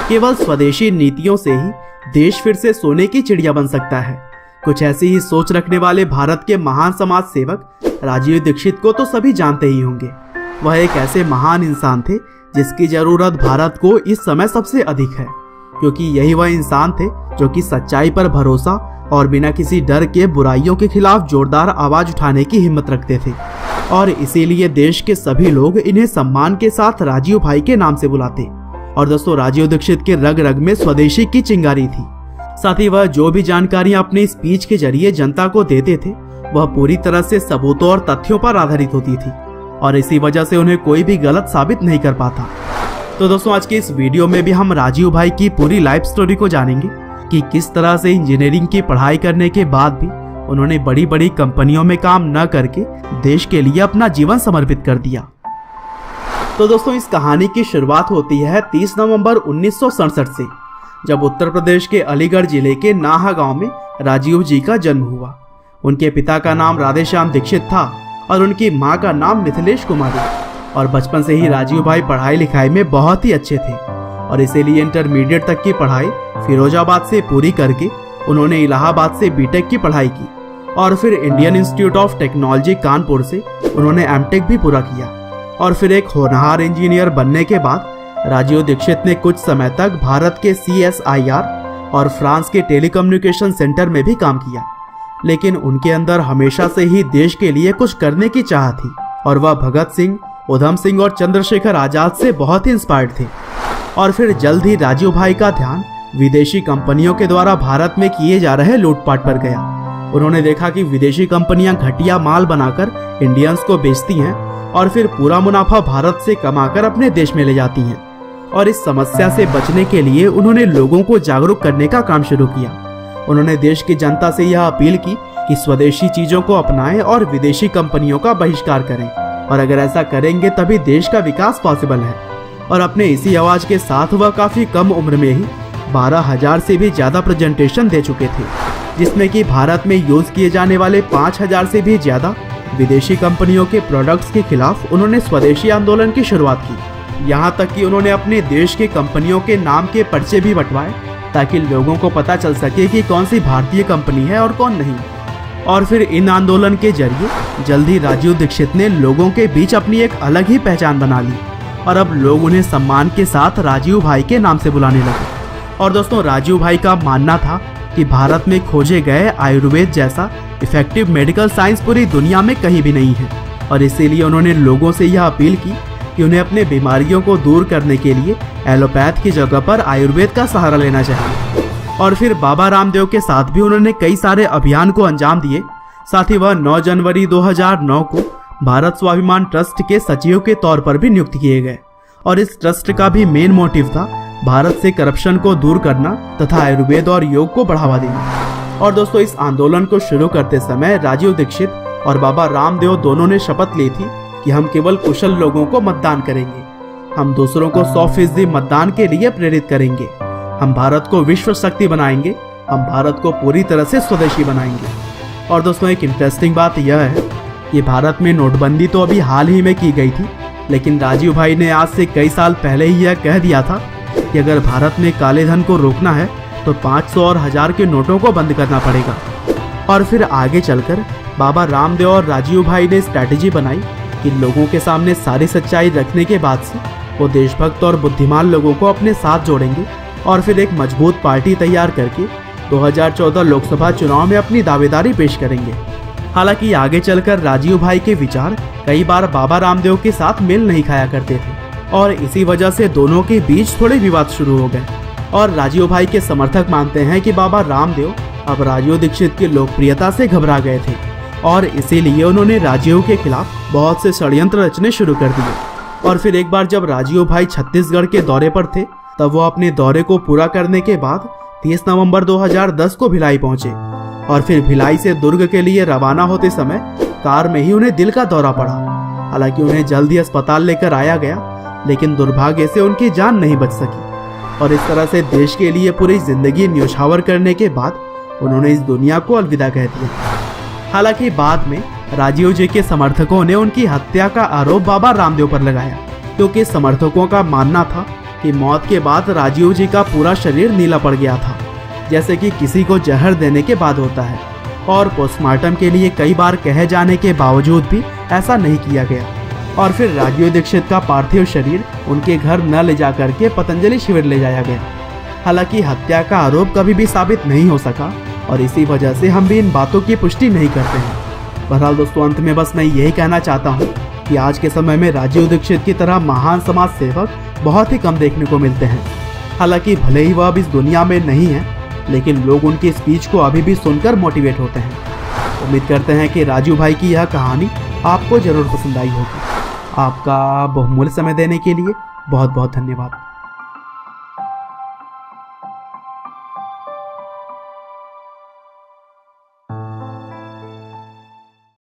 केवल स्वदेशी नीतियों से ही देश फिर से सोने की चिड़िया बन सकता है। कुछ ऐसी ही सोच रखने वाले भारत के महान समाज सेवक राजीव दीक्षित को तो सभी जानते ही होंगे। वह एक ऐसे महान इंसान थे जिसकी जरूरत भारत को इस समय सबसे अधिक है, क्योंकि यही वह इंसान थे जो कि सच्चाई पर भरोसा और बिना किसी डर के बुराइयों के खिलाफ जोरदार आवाज उठाने की हिम्मत रखते थे। और इसीलिए देश के सभी लोग इन्हें सम्मान के साथ राजीव भाई के नाम से बुलाते। और दोस्तों, राजीव दीक्षित के रग रग में स्वदेशी की चिंगारी थी। साथ ही वह जो भी जानकारियां अपने स्पीच के जरिए जनता को देते थे वह पूरी तरह से सबूतों और तथ्यों पर आधारित होती थी, और इसी वजह से उन्हें कोई भी गलत साबित नहीं कर पाता। तो दोस्तों, आज की इस वीडियो में भी हम राजीव भाई की पूरी लाइफ स्टोरी को जानेंगे कि किस तरह से इंजीनियरिंग की पढ़ाई करने के बाद भी उन्होंने बड़ी बड़ी कंपनियों में काम न करके देश के लिए अपना जीवन समर्पित कर दिया। तो दोस्तों, इस कहानी की शुरुआत होती है 30 नवंबर 1967 से, जब उत्तर प्रदेश के अलीगढ़ जिले के नाहा गांव में राजीव जी का जन्म हुआ। उनके पिता का नाम राधेश्याम दीक्षित था और उनकी मां का नाम मिथिलेश कुमारी। और बचपन से ही राजीव भाई पढ़ाई लिखाई में बहुत ही अच्छे थे, और इसीलिए इंटरमीडिएट तक की पढ़ाई फिरोजाबाद से पूरी करके उन्होंने इलाहाबाद से बीटेक की पढ़ाई की, और फिर Indian institute of technology Kanpur से उन्होंने एमटेक भी पूरा किया। और फिर एक होनहार इंजीनियर बनने के बाद राजीव दीक्षित ने कुछ समय तक भारत के CSIR और फ्रांस के टेलीकम्युनिकेशन सेंटर में भी काम किया, लेकिन उनके अंदर हमेशा से ही देश के लिए कुछ करने की चाह थी, और वह भगत सिंह, उधम सिंह और चंद्रशेखर आजाद से बहुत ही इंस्पायर्ड थे। और फिर जल्द ही राजीव भाई का ध्यान विदेशी कंपनियों के द्वारा भारत में किए जा रहे लूटपाट पर गया। उन्होंने देखा कि विदेशी कंपनियां घटिया माल बनाकर इंडियंस को बेचती हैं और फिर पूरा मुनाफा भारत से कमाकर अपने देश में ले जाती हैं। और इस समस्या से बचने के लिए उन्होंने लोगों को जागरूक करने का काम शुरू किया। उन्होंने देश की जनता से यह अपील की कि स्वदेशी चीजों को अपनाएं और विदेशी कंपनियों का बहिष्कार करें, और अगर ऐसा करेंगे तभी देश का विकास पॉसिबल है। और अपने इसी आवाज के साथ वह काफी कम उम्र में ही 12,000 से भी ज्यादा प्रेजेंटेशन दे चुके थे, जिसमें कि भारत में यूज किए जाने वाले 5,000 से भी ज्यादा विदेशी कंपनियों के प्रोडक्ट्स के खिलाफ उन्होंने स्वदेशी आंदोलन की शुरुआत की। यहाँ तक कि उन्होंने अपने देश के कंपनियों के नाम के पर्चे भी बंटवाए, ताकि लोगों को पता चल सके कि कौन सी भारतीय कंपनी है और कौन नहीं। और फिर इन आंदोलन के जरिए जल्दी राजीव दीक्षित ने लोगों के बीच अपनी एक अलग ही पहचान बना ली, और अब लोग उन्हें सम्मान के साथ राजीव भाई के नाम से बुलाने लगे। और दोस्तों, राजीव भाई का मानना था कि भारत में खोजे गए आयुर्वेद जैसा इफेक्टिव मेडिकल साइंस पूरी दुनिया में कहीं भी नहीं है, और इसीलिए उन्होंने लोगों से यह अपील की कि उन्हें अपने बीमारियों को दूर करने के लिए एलोपैथ की जगह पर आयुर्वेद का सहारा लेना चाहिए। और फिर बाबा रामदेव के साथ भी उन्होंने कई सारे अभियान को अंजाम दिए। साथ ही वह 9 जनवरी 2009 को भारत स्वाभिमान ट्रस्ट के सचिव के तौर पर भी नियुक्त किए गए, और इस ट्रस्ट का भी मेन मोटिव था भारत से करप्शन को दूर करना तथा आयुर्वेद और योग को बढ़ावा देना। और दोस्तों, इस आंदोलन को शुरू करते समय राजीव दीक्षित और बाबा रामदेव दोनों ने शपथ ली थी कि हम केवल कुशल लोगों को मतदान करेंगे, हम दूसरों को 100% मतदान के लिए प्रेरित करेंगे, हम भारत को विश्व शक्ति बनाएंगे, हम भारत को पूरी तरह से स्वदेशी बनाएंगे। और दोस्तों, एक इंटरेस्टिंग बात यह है कि भारत में नोटबंदी तो अभी हाल ही में की गई थी, लेकिन राजीव भाई ने आज से कई साल पहले ही यह कह दिया था कि अगर भारत में काले धन को रोकना है तो 500 और 1000 के नोटों को बंद करना पड़ेगा। और फिर आगे चलकर बाबा रामदेव और राजीव भाई ने स्ट्रैटेजी बनाई कि लोगों के सामने सारी सच्चाई रखने के बाद से वो देशभक्त और बुद्धिमान लोगों को अपने साथ जोड़ेंगे, और फिर एक मजबूत पार्टी तैयार करके 2014 लोकसभा चुनाव में अपनी दावेदारी पेश करेंगे। हालांकि आगे चलकर राजीव भाई के विचार कई बार बाबा रामदेव के साथ मेल नहीं खाया करते थे, और इसी वजह से दोनों के बीच थोड़े विवाद शुरू हो गए। और राजीव भाई के समर्थक मानते हैं कि बाबा रामदेव अब राजीव दीक्षित की लोकप्रियता से घबरा गए थे, और इसीलिए उन्होंने राजीव के खिलाफ बहुत से षड्यंत्र रचने शुरू कर दिए। और फिर एक बार जब राजीव भाई छत्तीसगढ़ के दौरे पर थे, तब वो अपने दौरे को पूरा करने के बाद 30 नवंबर 2010 को भिलाई पहुंचे, और फिर भिलाई से दुर्ग के लिए रवाना होते समय कार में ही उन्हें दिल का दौरा पड़ा। हालांकि उन्हें जल्द ही अस्पताल लेकर आया गया, लेकिन दुर्भाग्य से उनकी जान नहीं बच सकी, और इस तरह से देश के लिए पूरी जिंदगी न्योछावर करने के बाद उन्होंने इस दुनिया को अलविदा कह दिया। हालांकि बाद में राजीव जी के समर्थकों ने उनकी हत्या का आरोप बाबा रामदेव पर लगाया, क्योंकि समर्थकों का मानना था कि मौत के बाद राजीव जी का पूरा शरीर नीला पड़ गया था, जैसे कि किसी को जहर देने के बाद होता है, और पोस्टमार्टम के लिए कई बार कहे जाने के बावजूद भी ऐसा नहीं किया गया। और फिर राजीव दीक्षित का पार्थिव शरीर उनके घर न ले जाकर के पतंजलि शिविर ले जाया गया। हालांकि हत्या का आरोप कभी भी साबित नहीं हो सका और इसी वजह से हम भी इन बातों की पुष्टि नहीं करते हैं। बहरहाल दोस्तों, अंत में बस मैं यही कहना चाहता हूँ कि आज के समय में राजीव दीक्षित की तरह महान समाज सेवक बहुत ही कम देखने को मिलते हैं। हालांकि भले ही वह अब इस दुनिया में नहीं है, लेकिन लोग उनकी स्पीच को अभी भी सुनकर मोटिवेट होते हैं। उम्मीद करते हैं कि राजू भाई की यह कहानी आपको जरूर पसंद आई होगी। आपका बहुमूल्य समय देने के लिए बहुत बहुत धन्यवाद।